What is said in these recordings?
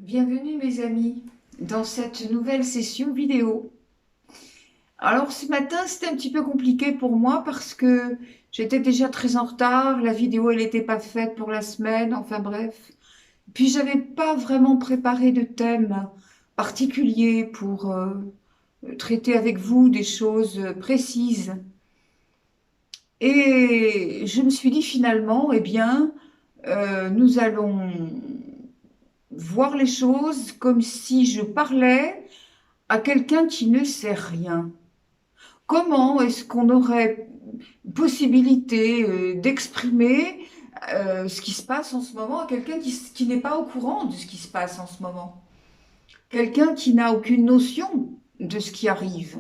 Bienvenue mes amis dans cette nouvelle session vidéo. Alors ce matin c'était un petit peu compliqué pour moi parce que j'étais déjà très en retard, la vidéo elle n'était pas faite pour la semaine, enfin bref. Puis j'avais pas vraiment préparé de thème particulier pour traiter avec vous des choses précises. Et je me suis dit finalement, eh bien, nous allons voir les choses comme si je parlais à quelqu'un qui ne sait rien. Comment est-ce qu'on aurait possibilité d'exprimer ce qui se passe en ce moment à quelqu'un qui n'est pas au courant de ce qui se passe en ce moment? Quelqu'un qui n'a aucune notion de ce qui arrive.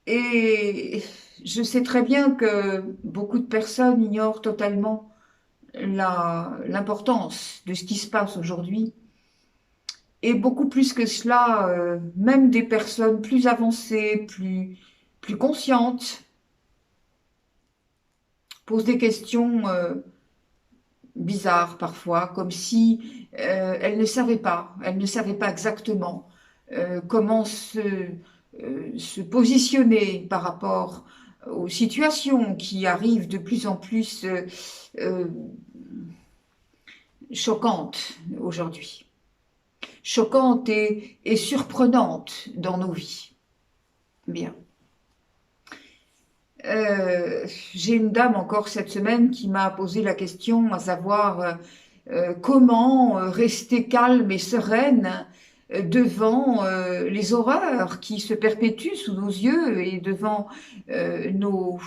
Et je sais très bien que beaucoup de personnes ignorent totalement l'importance de ce qui se passe aujourd'hui. Et beaucoup plus que cela, même des personnes plus avancées, plus conscientes, posent des questions bizarres parfois, comme si elles ne savaient pas exactement comment se positionner par rapport aux situations qui arrivent de plus en plus euh, choquantes aujourd'hui, choquantes et surprenantes dans nos vies. Bien. J'ai une dame encore cette semaine qui m'a posé la question, à savoir comment rester calme et sereine devant les horreurs qui se perpétuent sous nos yeux et devant nos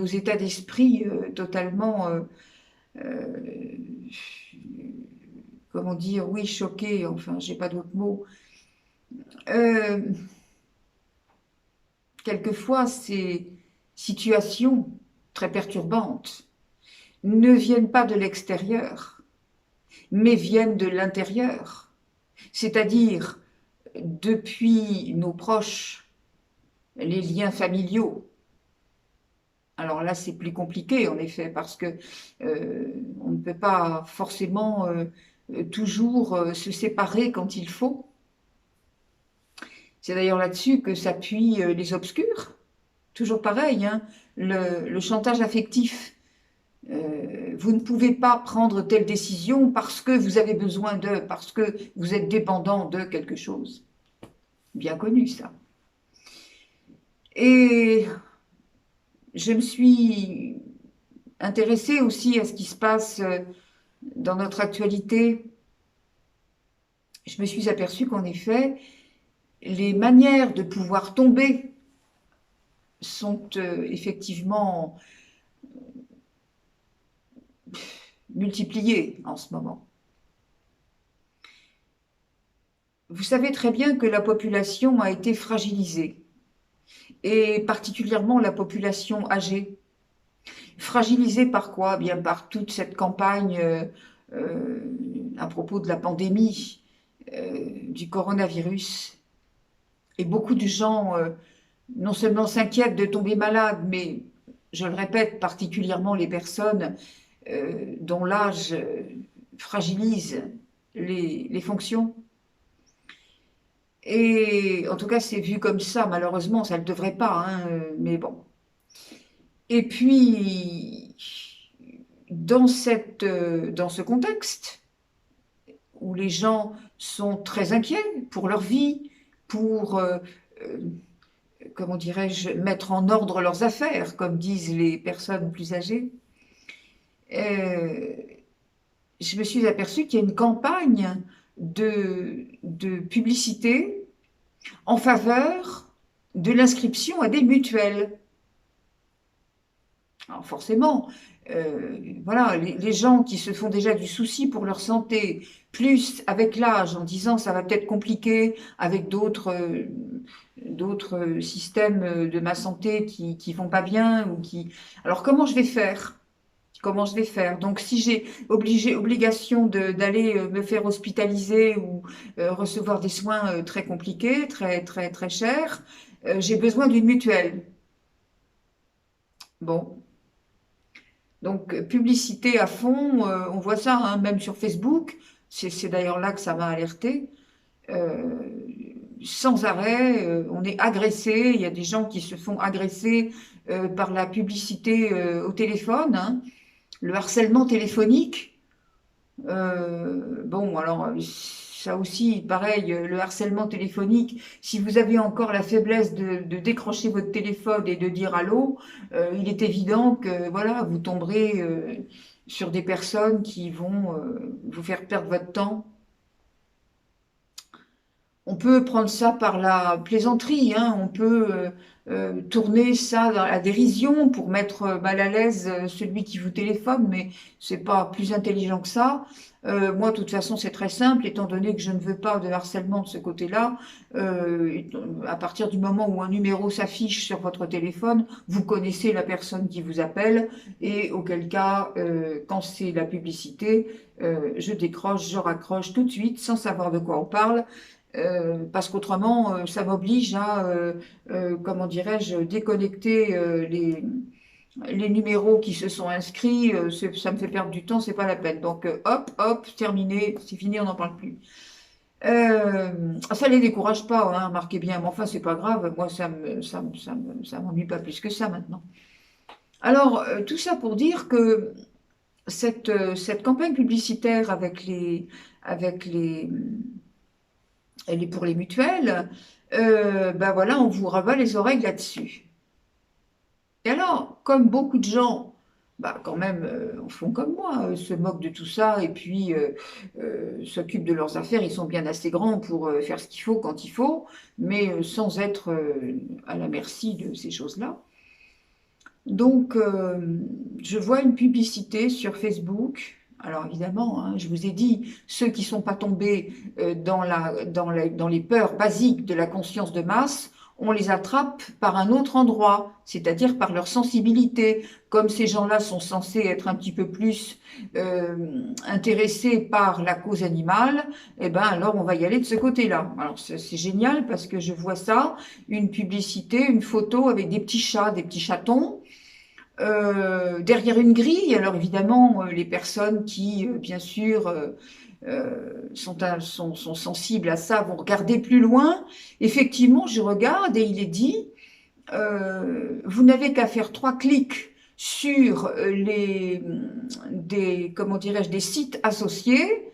états d'esprit totalement, euh, comment dire, oui, choqués, enfin, j'ai pas d'autres mots. Euh, Quelquefois, ces situations très perturbantes ne viennent pas de l'extérieur, mais viennent de l'intérieur, c'est-à-dire depuis nos proches, les liens familiaux. Alors là, c'est plus compliqué, en effet, parce que on ne peut pas forcément toujours se séparer quand il faut. C'est d'ailleurs là-dessus que s'appuient les obscurs. Toujours pareil, hein, le chantage affectif. Vous ne pouvez pas prendre telle décision parce que vous avez besoin de, parce que vous êtes dépendant de quelque chose. Bien connu ça. Et je me suis intéressée aussi à ce qui se passe dans notre actualité. Je me suis aperçue qu'en effet, les manières de pouvoir tomber sont effectivement multipliées en ce moment. Vous savez très bien que la population a été fragilisée, et particulièrement la population âgée. Fragilisée par quoi? Bien par toute cette campagne euh, à propos de la pandémie du coronavirus. Et beaucoup de gens, non seulement s'inquiètent de tomber malades, mais, je le répète, particulièrement les personnes dont l'âge fragilise les fonctions. Et en tout cas, c'est vu comme ça, malheureusement, ça ne le devrait pas, hein, mais bon. Et puis, dans ce contexte où les gens sont très inquiets pour leur vie, pour, euh, comment dirais-je, mettre en ordre leurs affaires, comme disent les personnes plus âgées, euh, je me suis aperçue qu'il y a une campagne de publicité en faveur de l'inscription à des mutuelles. Alors forcément, voilà, les gens qui se font déjà du souci pour leur santé, plus avec l'âge, en disant ça va peut-être compliquer avec d'autres systèmes de ma santé qui vont pas bien ou qui. Alors comment je vais faire? Comment je vais faire? Donc si j'ai obligation d'aller me faire hospitaliser ou recevoir des soins très compliqués, très très très chers, j'ai besoin d'une mutuelle. Bon, donc publicité à fond, on voit ça hein, même sur Facebook, c'est d'ailleurs là que ça m'a alerté. Euh, Sans arrêt, on est agressé, il y a des gens qui se font agresser par la publicité au téléphone, hein, le harcèlement téléphonique. Bon, alors ça aussi, pareil, le harcèlement téléphonique, si vous avez encore la faiblesse de décrocher votre téléphone et de dire allô, il est évident que voilà, vous tomberez sur des personnes qui vont vous faire perdre votre temps. On peut prendre ça par la plaisanterie, hein, on peut tourner ça dans la dérision pour mettre mal à l'aise celui qui vous téléphone, mais c'est pas plus intelligent que ça. Moi, de toute façon, c'est très simple, étant donné que je ne veux pas de harcèlement de ce côté-là. À partir du moment où un numéro s'affiche sur votre téléphone, vous connaissez la personne qui vous appelle, et auquel cas, quand c'est la publicité, je décroche, je raccroche tout de suite, sans savoir de quoi on parle. Parce qu'autrement, ça m'oblige à, comment dirais-je, déconnecter les numéros qui se sont inscrits. Ça me fait perdre du temps, c'est pas la peine. Donc, hop, hop, terminé, c'est fini, on n'en parle plus. Ça les décourage pas, hein, remarquez bien, mais enfin, c'est pas grave. Moi, ça m'ennuie pas plus que ça maintenant. Alors, tout ça pour dire que cette campagne publicitaire avec pour les mutuelles, ben voilà, on vous rabat les oreilles là-dessus. Et alors, comme beaucoup de gens, bah quand même, font comme moi, se moquent de tout ça et puis s'occupent de leurs affaires, ils sont bien assez grands pour faire ce qu'il faut quand il faut, mais sans être à la merci de ces choses-là. Donc, je vois une publicité sur Facebook. Alors évidemment, hein, je vous ai dit, ceux qui ne sont pas tombés dans les peurs basiques de la conscience de masse, on les attrape par un autre endroit, c'est-à-dire par leur sensibilité. Comme ces gens-là sont censés être un petit peu plus intéressés par la cause animale, eh ben alors on va y aller de ce côté-là. Alors c'est génial parce que je vois ça, une publicité, une photo avec des petits chats, des petits chatons derrière une grille. Alors évidemment, les personnes qui, bien sûr, sont sensibles à ça vont regarder plus loin. Effectivement, je regarde et il est dit, vous n'avez qu'à faire 3 clics sur comment dirais-je, des sites associés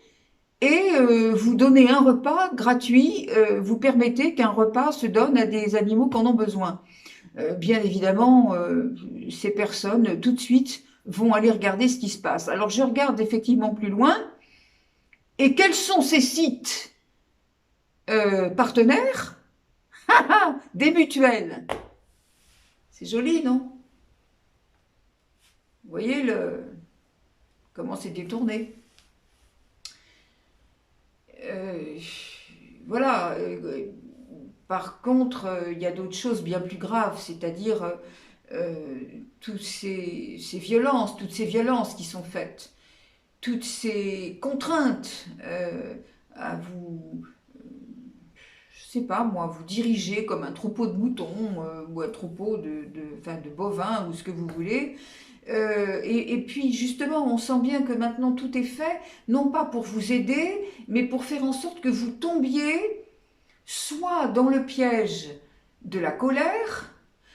et vous donnez un repas gratuit, vous permettez qu'un repas se donne à des animaux qui en ont besoin. Bien évidemment, ces personnes, tout de suite, vont aller regarder ce qui se passe. Alors, je regarde effectivement plus loin. Et quels sont ces sites partenaires? Des mutuelles. C'est joli, non? Vous voyez comment c'est détourné. Euh, voilà. Par contre, il y a d'autres choses bien plus graves, c'est-à-dire toutes toutes ces violences qui sont faites, toutes ces contraintes à vous, je sais pas moi, vous diriger comme un troupeau de moutons ou un troupeau enfin, de bovins ou ce que vous voulez. Et puis justement, on sent bien que maintenant tout est fait, non pas pour vous aider, mais pour faire en sorte que vous tombiez soit dans le piège de la colère,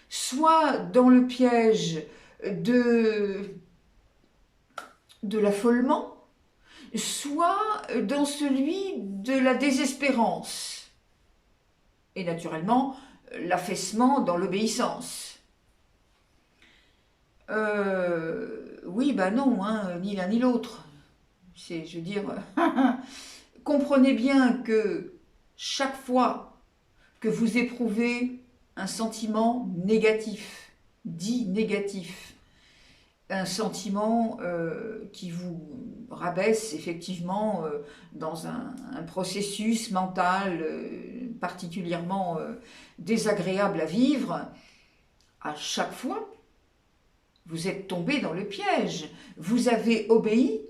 soit dans le piège de l'affolement, soit dans celui de la désespérance. Et naturellement, l'affaissement dans l'obéissance. Oui, ben non, hein, ni l'un ni l'autre. Je veux dire, comprenez bien que chaque fois que vous éprouvez un sentiment négatif, dit négatif, un sentiment qui vous rabaisse effectivement dans un processus mental particulièrement désagréable à vivre, à chaque fois, vous êtes tombé dans le piège. Vous avez obéi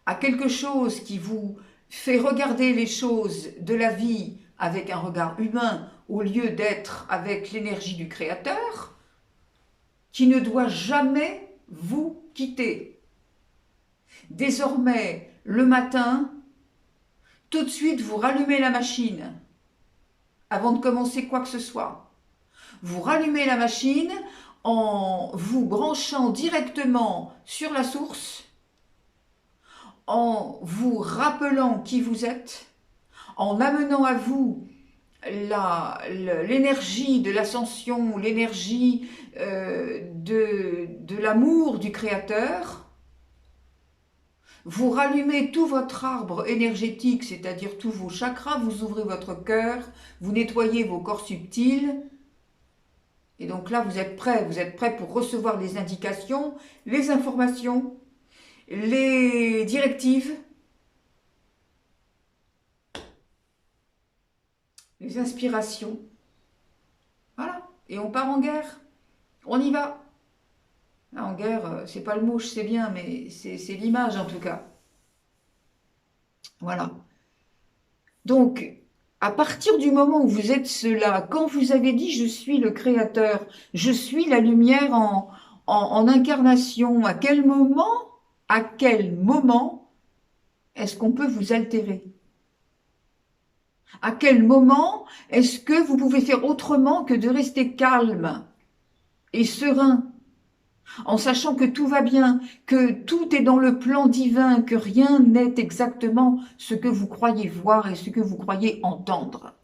à quelque chose qui vous fait regarder les choses de la vie avec un regard humain au lieu d'être avec l'énergie du Créateur, qui ne doit jamais vous quitter. Désormais, le matin, Tout de suite, vous rallumez la machine avant de commencer quoi que ce soit. Vous rallumez la machine en vous branchant directement sur la source, en vous rappelant qui vous êtes, en amenant à vous l'énergie de l'ascension, l'énergie de l'amour du Créateur. Vous rallumez tout votre arbre énergétique, c'est-à-dire tous vos chakras, vous ouvrez votre cœur, vous nettoyez vos corps subtils, et donc là vous êtes prêt pour recevoir les indications, les informations, les directives, les inspirations. Voilà, et on part en guerre, on y va. En guerre, c'est pas le mot, je sais bien, mais c'est l'image en tout cas. Voilà. Donc, à partir du moment où vous êtes cela, quand vous avez dit je suis le créateur, je suis la lumière en incarnation, à quel moment est-ce qu'on peut vous altérer? À quel moment est-ce que vous pouvez faire autrement que de rester calme et serein, en sachant que tout va bien, que tout est dans le plan divin, que rien n'est exactement ce que vous croyez voir et ce que vous croyez entendre?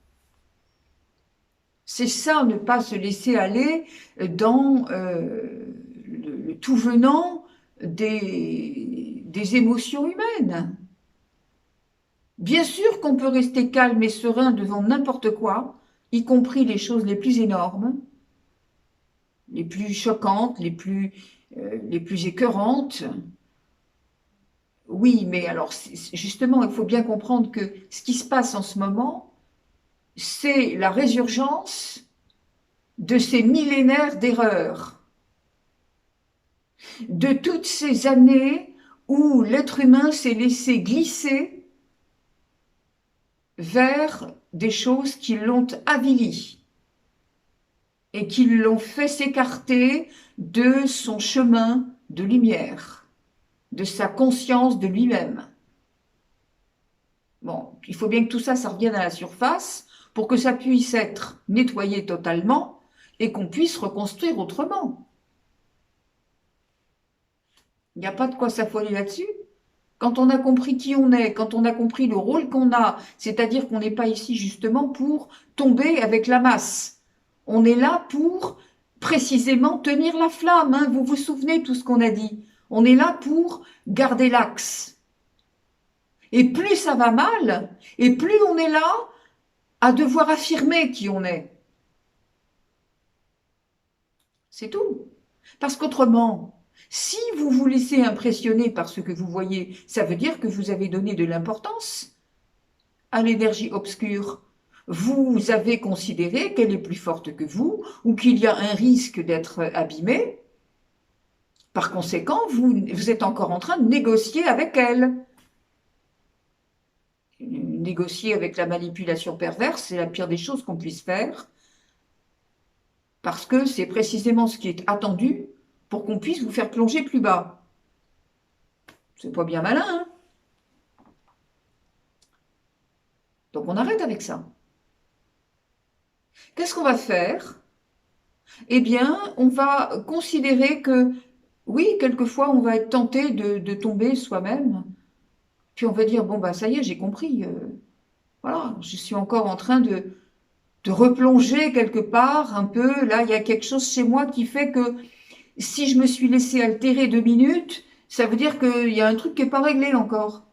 C'est ça, ne pas se laisser aller dans le tout venant des émotions humaines. Bien sûr qu'on peut rester calme et serein devant n'importe quoi, y compris les choses les plus énormes, les plus choquantes, les plus écœurantes. Oui, mais alors justement, il faut bien comprendre que ce qui se passe en ce moment, c'est la résurgence de ces millénaires d'erreurs, de toutes ces années où l'être humain s'est laissé glisser vers des choses qui l'ont avili et qui l'ont fait s'écarter de son chemin de lumière, de sa conscience de lui-même. Bon, il faut bien que tout ça, ça revienne à la surface pour que ça puisse être nettoyé totalement et qu'on puisse reconstruire autrement. Il n'y a pas de quoi s'affoler là-dessus. Quand on a compris qui on est, quand on a compris le rôle qu'on a, c'est-à-dire qu'on n'est pas ici justement pour tomber avec la masse. On est là pour précisément tenir la flamme. Hein. Vous vous souvenez tout ce qu'on a dit. On est là pour garder l'axe. Et plus ça va mal, et plus on est là à devoir affirmer qui on est. C'est tout. Parce qu'autrement, si vous vous laissez impressionner par ce que vous voyez, ça veut dire que vous avez donné de l'importance à l'énergie obscure. Vous avez considéré qu'elle est plus forte que vous ou qu'il y a un risque d'être abîmé. Par conséquent, vous êtes encore en train de négocier avec elle. Négocier avec la manipulation perverse, c'est la pire des choses qu'on puisse faire, parce que c'est précisément ce qui est attendu pour qu'on puisse vous faire plonger plus bas. C'est pas bien malin, hein? Donc on arrête avec ça. Qu'est-ce qu'on va faire? Eh bien, on va considérer que, oui, quelquefois, on va être tenté de tomber soi-même. Puis on va dire, bon, bah ça y est, j'ai compris. Voilà, je suis encore en train de replonger quelque part un peu. Là, il y a quelque chose chez moi qui fait que si je me suis laissé altérer 2 minutes, ça veut dire qu'il y a un truc qui n'est pas réglé encore.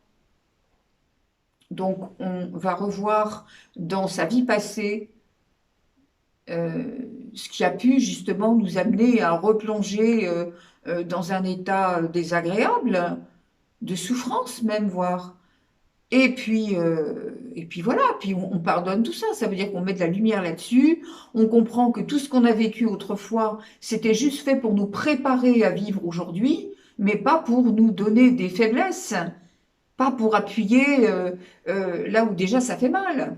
Donc, on va revoir dans sa vie passée ce qui a pu justement nous amener à replonger dans un état désagréable, de souffrance même, voire. Et puis voilà, puis on pardonne tout ça. Ça veut dire qu'on met de la lumière là-dessus. On comprend que tout ce qu'on a vécu autrefois, c'était juste fait pour nous préparer à vivre aujourd'hui, mais pas pour nous donner des faiblesses, pas pour appuyer là où déjà ça fait mal.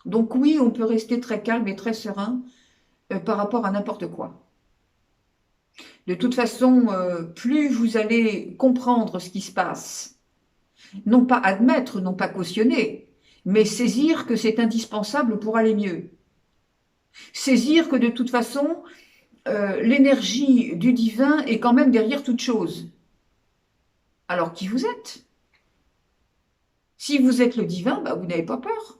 Donc oui, on peut rester très calme et très serein par rapport à n'importe quoi. De toute façon, plus vous allez comprendre ce qui se passe, non pas admettre, non pas cautionner, mais saisir que c'est indispensable pour aller mieux. Saisir que de toute façon, l'énergie du divin est quand même derrière toute chose. Alors qui vous êtes? Si vous êtes le divin, bah, vous n'avez pas peur.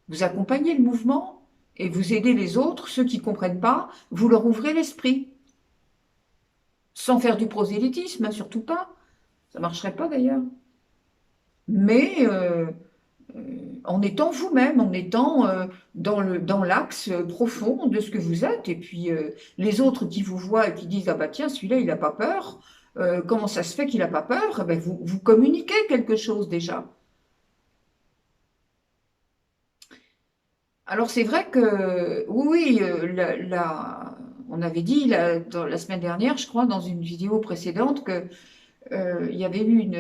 Vous accompagnez le mouvement et vous aidez les autres, ceux qui ne comprennent pas, vous leur ouvrez l'esprit. Sans faire du prosélytisme, hein, surtout pas. Ça ne marcherait pas d'ailleurs. Mais en étant vous-même, en étant dans l'axe profond de ce que vous êtes. Et puis les autres qui vous voient et qui disent « Ah bah tiens, celui-là, il n'a pas peur. Comment ça se fait qu'il n'a pas peur ?» Ben, vous communiquez quelque chose déjà. Alors c'est vrai que, oui, on avait dit la semaine dernière, je crois, dans une vidéo précédente, que il y avait eu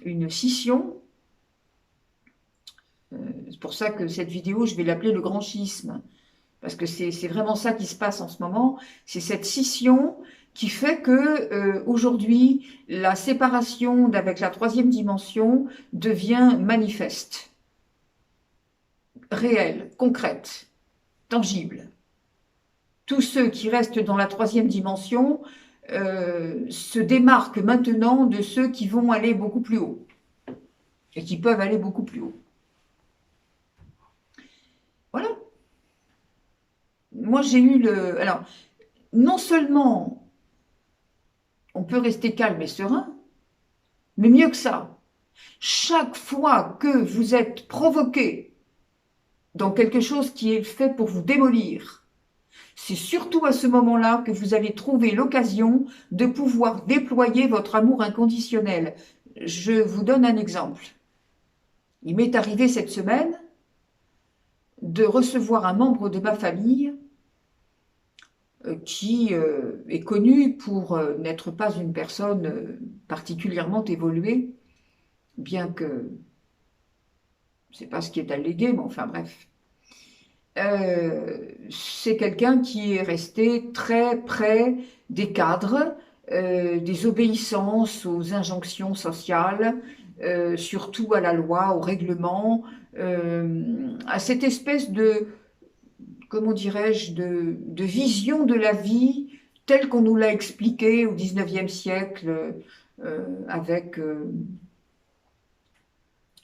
une scission. C'est pour ça que cette vidéo, je vais l'appeler le grand schisme, parce que c'est vraiment ça qui se passe en ce moment. C'est cette scission qui fait que aujourd'hui, la séparation avec la troisième dimension devient manifeste, réelle, concrète, tangible. Tous ceux qui restent dans la troisième dimension se démarquent maintenant de ceux qui vont aller beaucoup plus haut et qui peuvent aller beaucoup plus haut. Voilà. Moi, j'ai eu le... Alors, non seulement on peut rester calme et serein, mais mieux que ça, chaque fois que vous êtes provoqué dans quelque chose qui est fait pour vous démolir, c'est surtout à ce moment-là que vous allez trouver l'occasion de pouvoir déployer votre amour inconditionnel. Je vous donne un exemple. Il m'est arrivé cette semaine de recevoir un membre de ma famille qui est connu pour n'être pas une personne particulièrement évoluée, bien que je ne sais pas ce qui est allégué, mais enfin bref. C'est quelqu'un qui est resté très près des cadres, des obéissances aux injonctions sociales, surtout à la loi, au règlement, à cette espèce de, comment dirais-je, de vision de la vie telle qu'on nous l'a expliquée au XIXe siècle, avec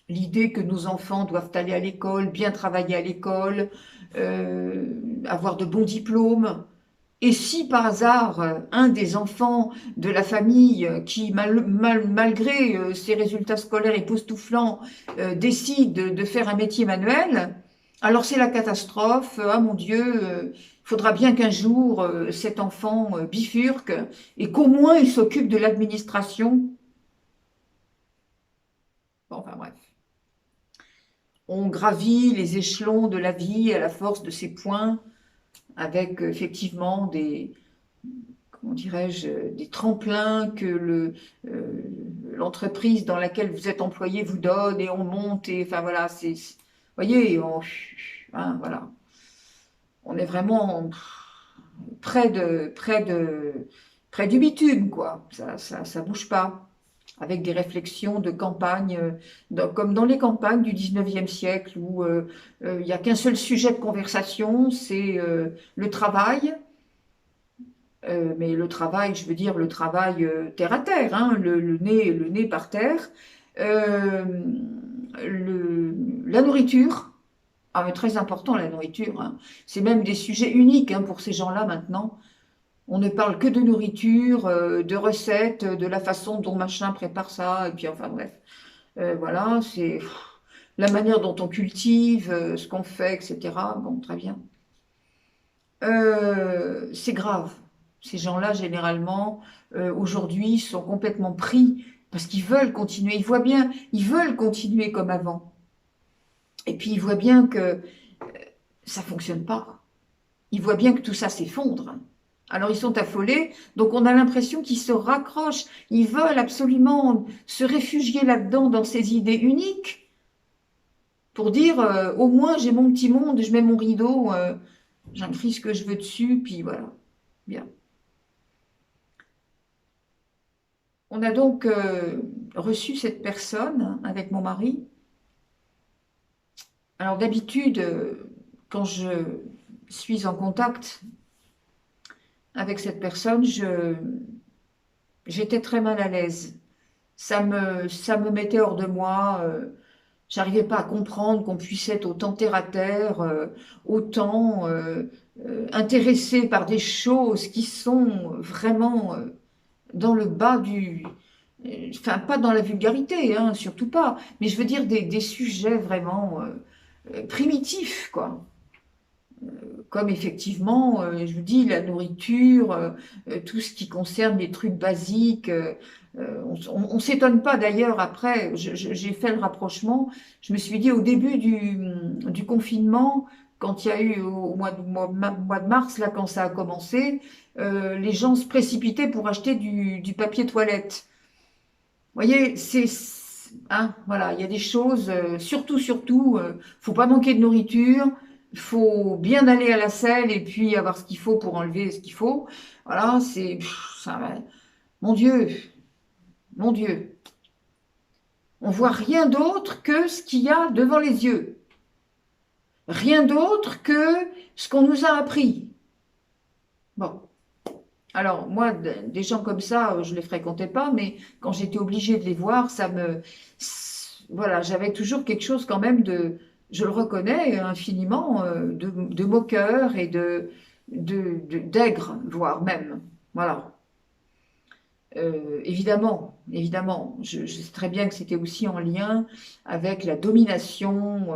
l'idée que nos enfants doivent aller à l'école, bien travailler à l'école, avoir de bons diplômes. Et si par hasard, un des enfants de la famille qui, malgré ses résultats scolaires époustouflants, décide de faire un métier manuel, alors c'est la catastrophe. Ah mon Dieu, il faudra bien qu'un jour cet enfant bifurque et qu'au moins il s'occupe de l'administration. Bon, enfin bref. On gravit les échelons de la vie à la force de ses points, avec effectivement des, comment dirais-je, des tremplins que l'entreprise dans laquelle vous êtes employé vous donne, et on monte, et enfin voilà, vous voyez, hein, voilà, on est vraiment près du bitume, quoi, ça bouge pas. Avec des réflexions de campagne, comme dans les campagnes du XIXe siècle, où il n'y a qu'un seul sujet de conversation, c'est le travail. Mais le travail, je veux dire le travail terre à terre, hein, le nez par terre. Euh, la nourriture, ah, mais très important la nourriture, hein. C'est même des sujets uniques hein, pour ces gens-là maintenant. On ne parle que de nourriture, de recettes, de la façon dont machin prépare ça, et puis enfin bref. Voilà, c'est la manière dont on cultive, ce qu'on fait, etc. Bon, très bien. C'est grave. Ces gens-là, généralement, aujourd'hui, sont complètement pris parce qu'ils veulent continuer. Ils veulent continuer comme avant. Et puis, ils voient bien que ça fonctionne pas. Ils voient bien que tout ça s'effondre. Alors ils sont affolés, donc on a l'impression qu'ils se raccrochent, ils veulent absolument se réfugier là-dedans dans ces idées uniques pour dire au moins j'ai mon petit monde, je mets mon rideau, j'inscris ce que je veux dessus, puis voilà, bien. On a donc reçu cette personne avec mon mari. Alors d'habitude, quand je suis en contact avec cette personne, j'étais très mal à l'aise. Ça me mettait hors de moi. J'arrivais pas à comprendre qu'on puisse être autant terre à terre, autant intéressé par des choses qui sont vraiment dans le bas du... Enfin, pas dans la vulgarité, hein, surtout pas, mais je veux dire des sujets vraiment primitifs, quoi. Comme effectivement, je vous dis, la nourriture, tout ce qui concerne les trucs basiques. On ne s'étonne pas d'ailleurs, après, j'ai fait le rapprochement, je me suis dit au début du confinement, quand il y a eu au mois de mars, là, quand ça a commencé, les gens se précipitaient pour acheter du papier toilette. Vous voyez, hein, voilà, il y a des choses, surtout, faut pas manquer de nourriture, faut bien aller à la selle et puis avoir ce qu'il faut pour enlever ce qu'il faut. Voilà, mon Dieu, mon Dieu, on voit rien d'autre que ce qu'il y a devant les yeux, rien d'autre que ce qu'on nous a appris. Bon. Alors, moi, des gens comme ça, je ne les fréquentais pas, mais quand j'étais obligée de les voir, voilà, j'avais toujours quelque chose quand même je le reconnais infiniment, de moqueur et d'aigreur, voire même. Voilà. Évidemment, je sais très bien que c'était aussi en lien avec la domination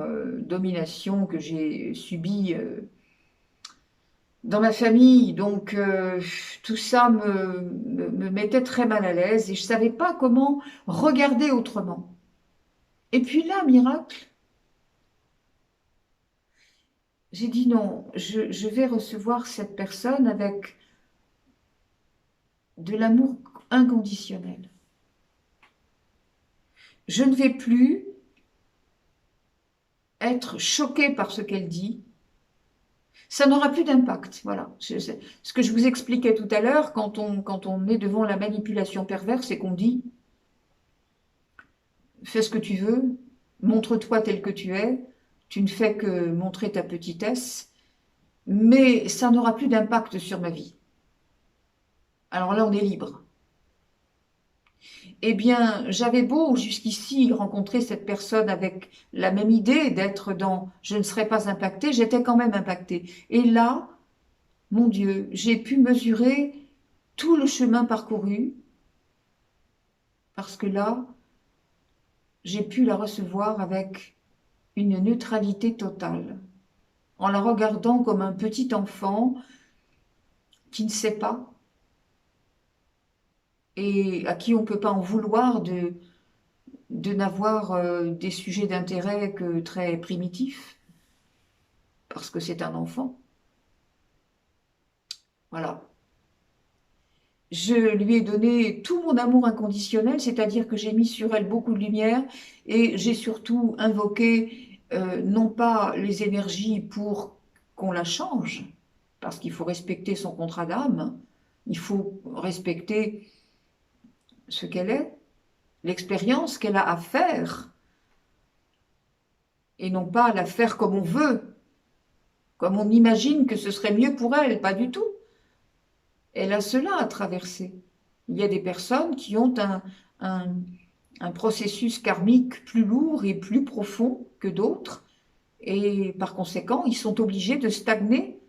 que j'ai subie dans ma famille. Donc, tout ça me mettait très mal à l'aise et je ne savais pas comment regarder autrement. Et puis là, miracle, j'ai dit non, je vais recevoir cette personne avec de l'amour inconditionnel. Je ne vais plus être choquée par ce qu'elle dit. Ça n'aura plus d'impact. Voilà. Ce que je vous expliquais tout à l'heure, quand on est devant la manipulation perverse et qu'on dit fais ce que tu veux, montre-toi tel que tu es, tu ne fais que montrer ta petitesse, mais ça n'aura plus d'impact sur ma vie. Alors là, on est libre. Eh bien, j'avais beau jusqu'ici rencontrer cette personne avec la même idée d'être dans je ne serai pas impactée, j'étais quand même impactée. Et là, mon Dieu, j'ai pu mesurer tout le chemin parcouru, parce que là, j'ai pu la recevoir avec une neutralité totale, en la regardant comme un petit enfant qui ne sait pas et à qui on ne peut pas en vouloir de n'avoir des sujets d'intérêt que très primitifs, parce que c'est un enfant. Voilà. Je lui ai donné tout mon amour inconditionnel, c'est-à-dire que j'ai mis sur elle beaucoup de lumière et j'ai surtout invoqué non pas les énergies pour qu'on la change, parce qu'il faut respecter son contrat d'âme, il faut respecter ce qu'elle est, l'expérience qu'elle a à faire, et non pas à la faire comme on veut, comme on imagine que ce serait mieux pour elle, pas du tout. Elle a cela à traverser. Il y a des personnes qui ont un, un processus karmique plus lourd et plus profond que d'autres, et par conséquent, ils sont obligés de stagner.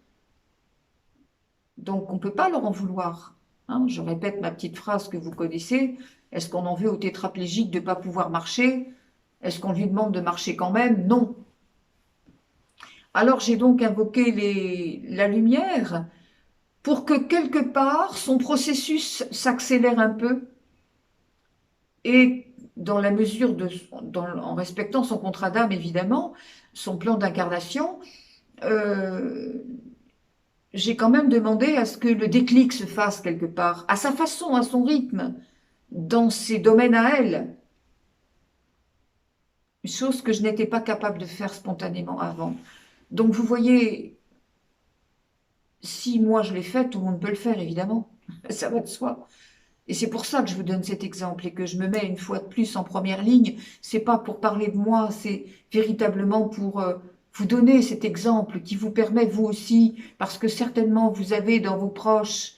Donc, on ne peut pas leur en vouloir. Hein, je répète ma petite phrase que vous connaissez. Est-ce qu'on en veut au tétraplégique de ne pas pouvoir marcher? Est-ce qu'on lui demande de marcher quand même? Non. Alors, j'ai donc invoqué la lumière pour que quelque part, son processus s'accélère un peu et dans la mesure en respectant son contrat d'âme, évidemment, son plan d'incarnation, euh, j'ai quand même demandé à ce que le déclic se fasse quelque part, à sa façon, à son rythme, dans ses domaines à elle. Une chose que je n'étais pas capable de faire spontanément avant. Donc vous voyez, si moi je l'ai fait, tout le monde peut le faire, évidemment. Ça va de soi. Et c'est pour ça que je vous donne cet exemple et que je me mets une fois de plus en première ligne. C'est pas pour parler de moi, c'est véritablement pour vous donner cet exemple qui vous permet vous aussi, parce que certainement vous avez dans vos proches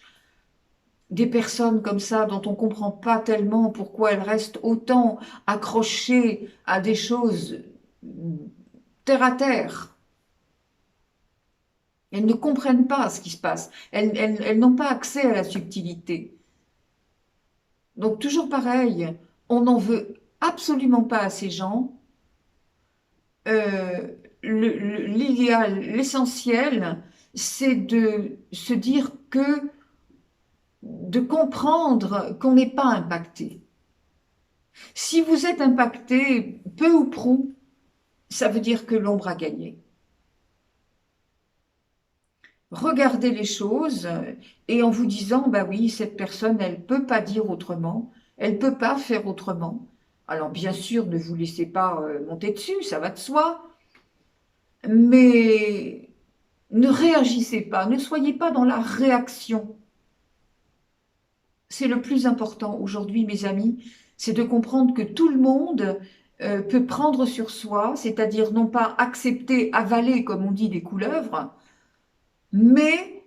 des personnes comme ça dont on ne comprend pas tellement pourquoi elles restent autant accrochées à des choses terre à terre. Elles ne comprennent pas ce qui se passe. Elles n'ont pas accès à la subtilité. Donc toujours pareil, on n'en veut absolument pas à ces gens. Euh, L'idéal, l'essentiel, c'est de se dire que, de comprendre qu'on n'est pas impacté. Si vous êtes impacté, peu ou prou, ça veut dire que l'ombre a gagné. Regardez les choses et en vous disant, bah oui, cette personne, elle ne peut pas dire autrement, elle ne peut pas faire autrement. Alors bien sûr, ne vous laissez pas monter dessus, ça va de soi, mais ne réagissez pas, ne soyez pas dans la réaction. C'est le plus important aujourd'hui, mes amis, c'est de comprendre que tout le monde peut prendre sur soi, c'est-à-dire non pas accepter, avaler, comme on dit, des couleuvres, mais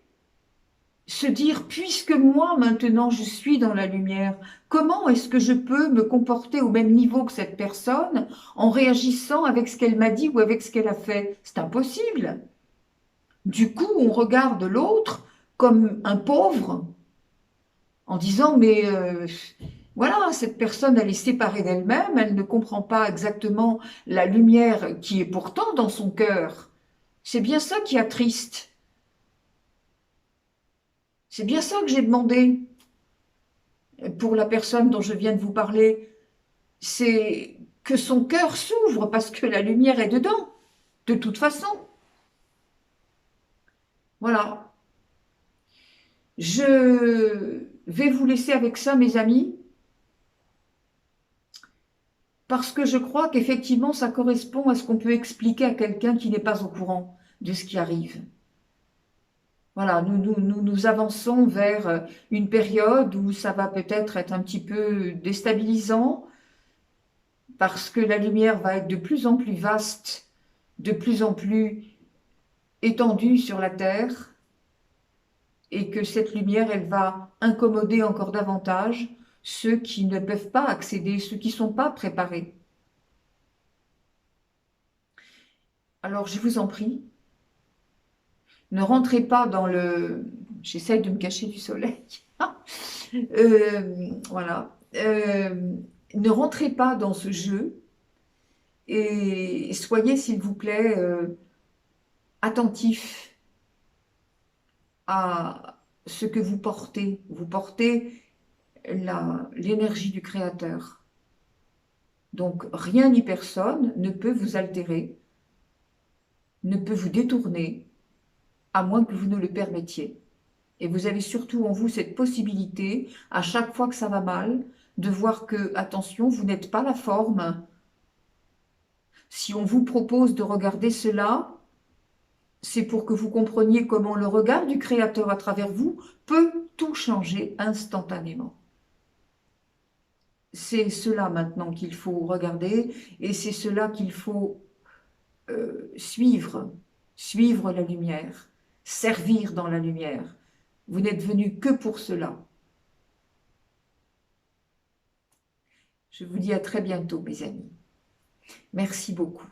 se dire, puisque moi maintenant je suis dans la lumière, comment est-ce que je peux me comporter au même niveau que cette personne en réagissant avec ce qu'elle m'a dit ou avec ce qu'elle a fait? C'est impossible. Du coup, on regarde l'autre comme un pauvre en disant, mais voilà, cette personne, elle est séparée d'elle-même, elle ne comprend pas exactement la lumière qui est pourtant dans son cœur. C'est bien ça qui attriste. C'est bien ça que j'ai demandé pour la personne dont je viens de vous parler. C'est que son cœur s'ouvre parce que la lumière est dedans, de toute façon. Voilà. Je vais vous laisser avec ça, mes amis, parce que je crois qu'effectivement, ça correspond à ce qu'on peut expliquer à quelqu'un qui n'est pas au courant de ce qui arrive. Voilà, nous avançons vers une période où ça va peut-être être un petit peu déstabilisant, parce que la lumière va être de plus en plus vaste, de plus en plus étendue sur la Terre, et que cette lumière, elle va incommoder encore davantage ceux qui ne peuvent pas accéder, ceux qui ne sont pas préparés. Alors, je vous en prie, ne rentrez pas dans le... J'essaye de me cacher du soleil. Voilà. Ne rentrez pas dans ce jeu et soyez, s'il vous plaît, attentifs à ce que vous portez. Vous portez l'énergie du Créateur. Donc, rien ni personne ne peut vous altérer, ne peut vous détourner, à moins que vous ne le permettiez. Et vous avez surtout en vous cette possibilité, à chaque fois que ça va mal, de voir que, attention, vous n'êtes pas la forme. Si on vous propose de regarder cela, c'est pour que vous compreniez comment le regard du Créateur à travers vous peut tout changer instantanément. C'est cela maintenant qu'il faut regarder et c'est cela qu'il faut suivre, suivre la lumière, servir dans la lumière. Vous n'êtes venu que pour cela. Je vous dis à très bientôt, mes amis. Merci beaucoup.